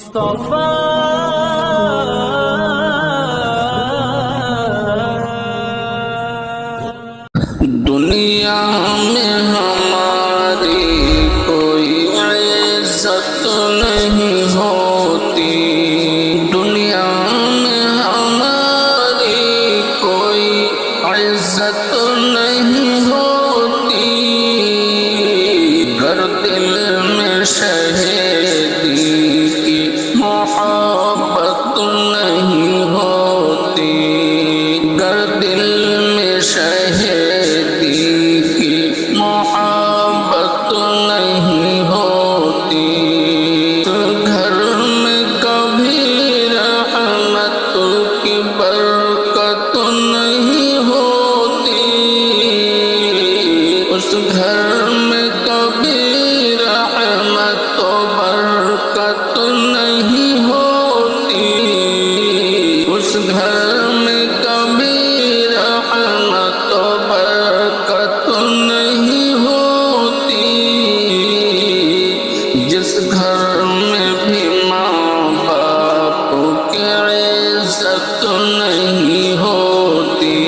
مصطفیٰ دنیا میں ہماری کوئی عزت نہیں ہوتی، دنیا میں ہماری کوئی عزت نہیں ہوتی، گر دل میں شہیدی کی محبت نہیں ہوتی، گر دل میں شہیدی کی محبت نہیں ہوتی، گھر میں کبھی رحمت کی برکت نہیں ہوتی، اس گھر میں کبھی رحمت و برکت نہیں ہوتی، اس گھر میں کبھی رحمت و برکت نہیں ہوتی، جس گھر میں بھی ماں باپ کی عزت نہیں ہوتی،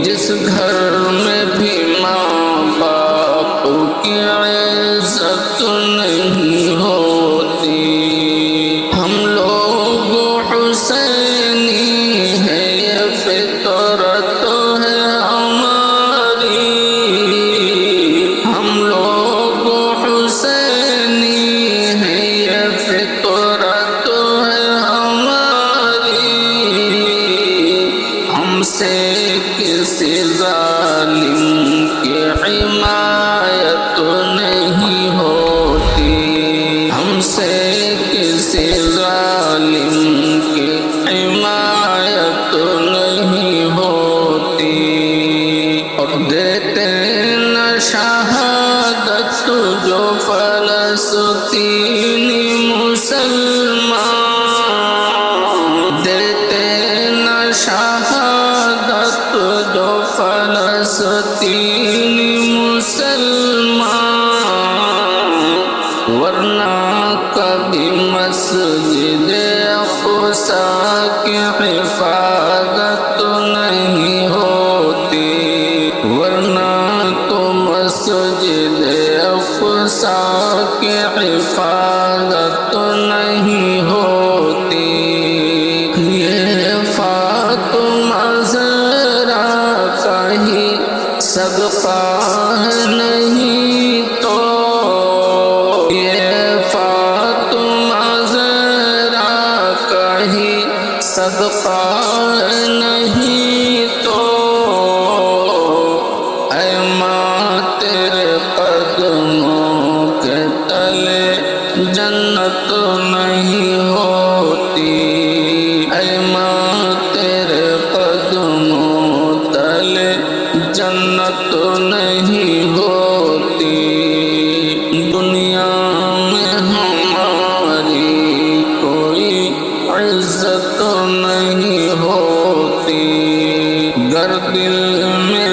جس گھر میں بھی ماں باپ کی عزت نہیں ہوتی، ہم لوگ حسینی ہے، یہ فطرت ہے ہماری، ہم لوگ حسینی ہے، یہ فطرت ہے ہماری، ہم سے کسی ظالم کی حمایت نہیں ہوتی، ہم سے کسی ظالم کی حمایت نہیں ہوتی، اور دیتے نہ شہادت جو فلسطینی مسلمان، دیتے نہ شہادت جو فلسطینی مسلمان، ورنہ کبھی مسجد اقصیٰ کی حفاظت نہیں ہوتی، ورنہ تو مسجد اقصیٰ کی حفاظت نہیں ہوتی، یہ فاطمہ زہرا کا ہی صدقہ ہے نہیں تو، یہ فاطمہ زہرا کا ہی صدقہ ہے نہیں تو، اے ماں تیرے قدموں کے تلے جنت نہیں ہوتی، اے ماں تیرے قدموں تلے جنت نہیں ہوتی، دنیا میں ہماری کوئی عزت نہیں ہوتی، گر دل میں